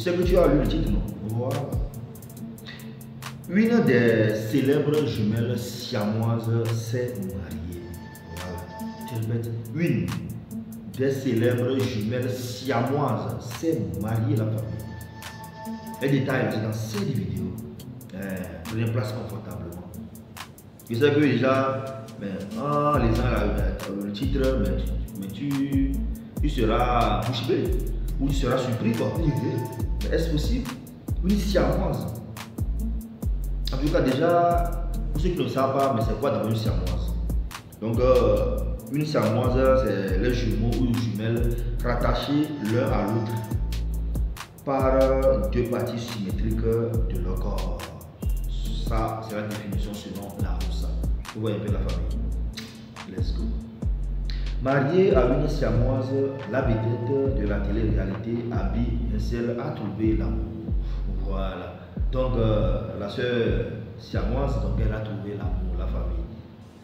sais que tu as lu le titre, non? Voilà. Une des célèbres jumelles siamoises s'est mariée. Voilà. Je répète, une des célèbres jumelles siamoises s'est mariée, la famille. Les détails c'est dans cette vidéo. Prenez place confortablement. Je sais que déjà, mais, les gens là, le titre, mais tu seras bouche bée ou tu seras surpris quoi. Mais est-ce possible? Une siamoise. En tout cas, déjà, pour ceux qui ne savent pas, mais c'est quoi d'abord une siamoise? Donc, une siamoise, c'est les jumeaux ou jumelles rattachés l'un à l'autre par deux parties symétriques de leur corps. Ça, c'est la définition selon la Roussa. Vous voyez un peu la famille. Let's go. Mariée à une siamoise, la vedette de la télé-réalité Abby Hensel a trouvé l'amour. Voilà. Donc, la sœur siamoise, donc elle a trouvé l'amour, la famille.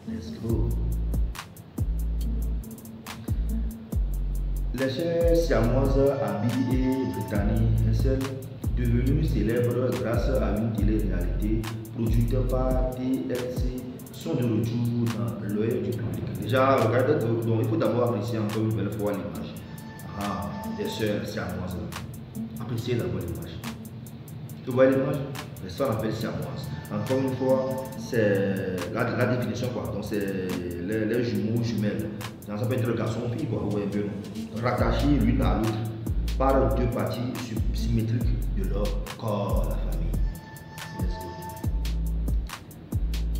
Let's go. Les sœurs siamoises Abby et Brittany Hensel, devenues célèbres grâce à une télé-réalité produite par TLC, sont de retour dans l'œil du public. Déjà, regardez, donc il faut d'abord apprécier encore une belle fois l'image des sœurs siamoises. Appréciez d'abord l'image. Vous voyez l'image? Ça on appelle siamoise. Encore une fois, c'est la définition quoi. Donc c'est les jumeaux, jumelles. Donc, ça peut être le garçon fille quoi. Vous voyez un peu, rattachés l'une à l'autre par deux parties symétriques de leur corps, la famille.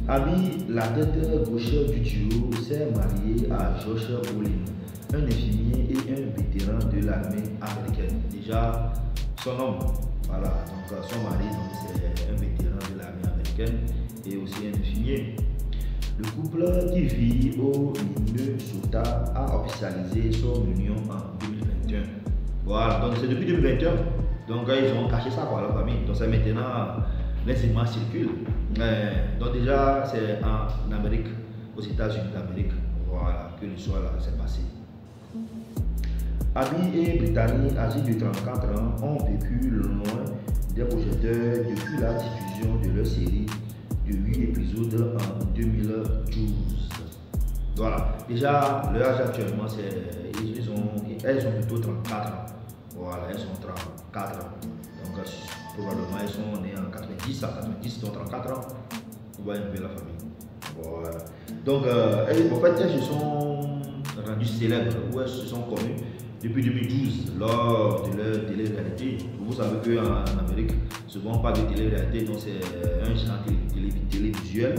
Abby, la tête gauche du duo, s'est mariée à Josh Brolin, un infirmier et un vétéran de l'armée américaine. Déjà, son homme, voilà, donc son mari, c'est un vétéran de l'armée américaine et aussi un infirmier. Le couple qui vit au Minnesota a officialisé son union en 2021. Voilà, donc c'est depuis 2021. Donc ils ont caché ça quoi, la famille. Donc c'est maintenant les images circulent. Donc déjà c'est en Amérique, aux États-Unis d'Amérique, voilà, que l'histoire là s'est passée. Abby et Brittany, âgés de 34 ans, ont vécu loin des projecteurs depuis la diffusion de leur série de 8 épisodes en 2012. Voilà, déjà leur âge actuellement elles ont plutôt 34 ans. Voilà, elles ont 34 ans. Donc probablement elles sont nées en 90, à 90, donc 34 ans. Vous voyez un peu la famille. Voilà. Donc en fait elles se sont rendues célèbres, ou elles se sont connues depuis 2012 lors de leur télé-réalité. Vous savez qu'en Amérique, souvent on parle de télé-réalité, donc c'est un genre télévisuel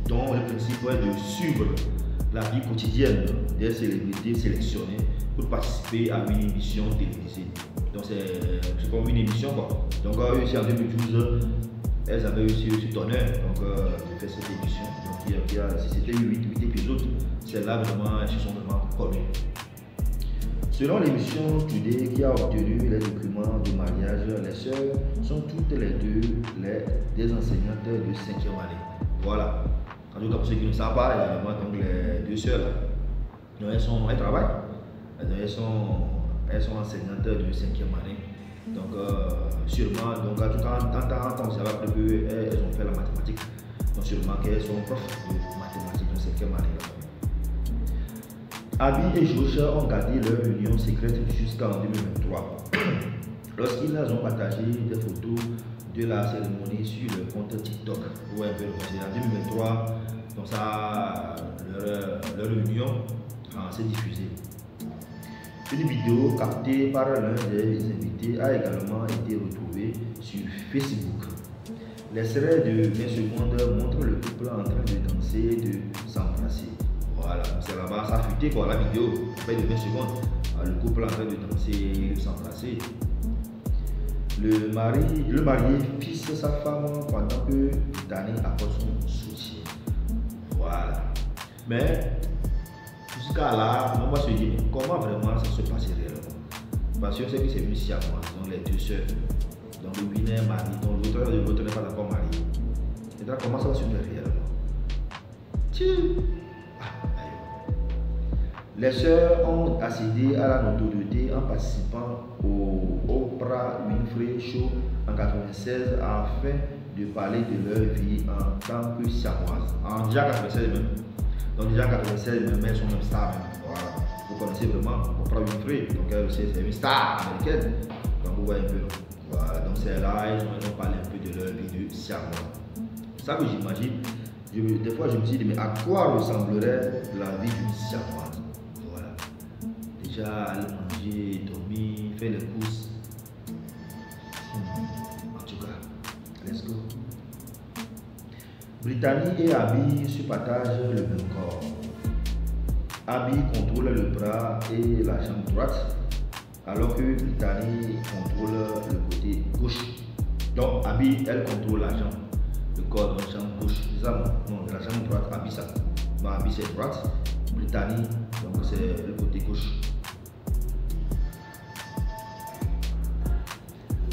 dont le principe est de suivre la vie quotidienne des célébrités sélectionnées pour participer à une émission télévisée. Donc c'est comme une émission quoi. Donc aussi en 2012, elles avaient aussi cet honneur de faire cette émission. Donc c'était 8 épisodes, c'est là vraiment elles se sont vraiment connues. Selon l'émission Today qui a obtenu les documents de mariage, les sœurs sont toutes les deux des enseignantes de 5e année. Voilà. En tout cas, pour ceux qui ne savent pas, également, donc les deux sœurs là, donc elles travaillent. Donc elles sont enseignantes de 5e année. Donc sûrement, donc en tout cas, en temps, ça va après qu'elles ont fait la mathématique. Donc sûrement qu'elles sont profs de mathématiques de 5e année. Abby et Josh ont gardé leur union secrète jusqu'en 2023. Lorsqu'ils ont partagé des photos de la cérémonie sur le compte TikTok. Ouais, en 2023, donc ça, leur union s'est diffusée. Une vidéo captée par l'un des invités a également été retrouvée sur Facebook. L'extrait de 20 secondes montre le couple en train de danser et de s'embrasser. Voilà, c'est là-bas, ça a fuité quoi, la vidéo, après de 20 secondes, le couple en train de danser et de s'embrasser. Le marié pisse sa femme pendant que Brittany apporte son soutien. Voilà. Mais, jusqu'à là, on va se dire, comment vraiment ça se passe réellement? Parce qu'on sait que c'est une siamoise, donc les deux sœurs. Donc l'une est mariée, donc l'autre n'est pas encore mariée. Et donc comment ça va se faire réellement? Les sœurs ont accédé à la notoriété en participant au Oprah Winfrey Show en 1996 afin de parler de leur vie en tant que siamoises. En déjà 96 même. Donc déjà 96 même, elles sont même stars même. Voilà. Vous connaissez vraiment Oprah Winfrey. Donc elle aussi c'est une star américaine. Donc vous voyez un peu. Voilà. Donc c'est là, ils ont parlé un peu de leur vie de siamoises. C'est ça que j'imagine. Des fois je me dis, mais à quoi ressemblerait la vie d'une siamoise? Voilà. Déjà aller manger, dormir, faire les courses. En tout cas, let's go. Brittany et Abby se partagent le même corps. Abby contrôle le bras et la jambe droite, alors que Brittany contrôle le côté gauche. Donc Abby, elle contrôle la jambe, le corps de la jambe gauche. C'est ça, non, de la jambe droite, Abby ça. Non, Abby c'est droite, Brittany, donc c'est le côté gauche.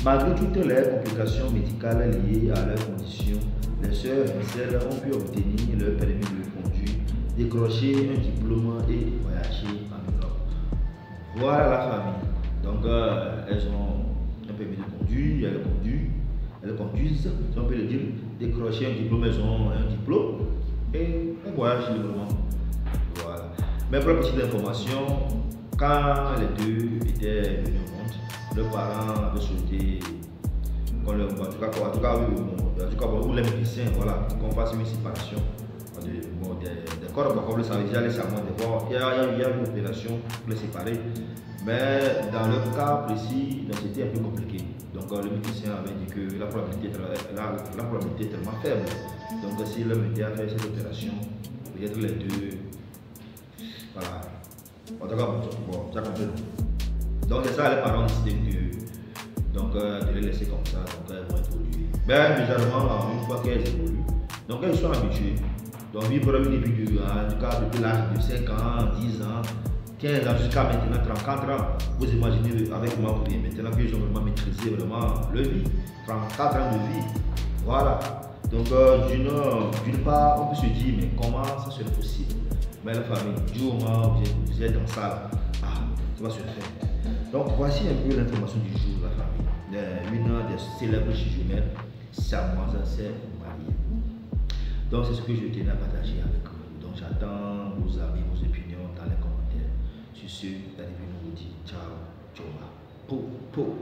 Malgré toutes les complications médicales liées à leur condition, les sœurs Winsel ont pu obtenir leur permis de conduire, décrocher un diplôme et voyager en Europe. Voilà la famille. Donc elles ont un permis de conduire, elles conduisent, si on peut le dire, décrocher un diplôme, elles ont un diplôme et elles voyagent librement. Voilà. Mais pour la petite information, quand les deux étaient venus au monde, leurs parents avaient souhaité qu'on leur, en tout cas, pour les médecins, voilà, qu'on fasse une séparation des corps. Comme vous le savez déjà, les serments, il y a une opération pour les séparer. Mais dans le cas précis, c'était un peu compliqué. Donc le médecin avait dit que la probabilité est tellement faible. Donc si l'homme était à faire cette opération, peut-être les deux. Voilà. En tout cas, bon, ça compris. Donc c'est ça, les parents décident de les laisser comme ça, donc elles vont évoluer. Mais bizarrement, une fois qu'elles évoluent, donc elles sont habituées. Donc vivre une vie depuis l'âge de 5 ans, 10 ans, 15 ans jusqu'à maintenant 34 ans. Vous imaginez avec moi maintenant qu'ils ont vraiment maîtrisé vraiment leur vie. 34 ans de vie. Voilà. Donc d'une part, on peut se dire, mais comment ça serait possible? Mais la famille, du moment où vous êtes dans ça, ça va se faire. Donc voici un peu l'information du jour, la famille. Une des célèbres jumelles, siamoises s'est mariée. Donc c'est ce que je tenais à partager avec vous. Donc j'attends vos avis, vos opinions dans les commentaires. Sur ce, la nous vous dit ciao, ciao, po, po.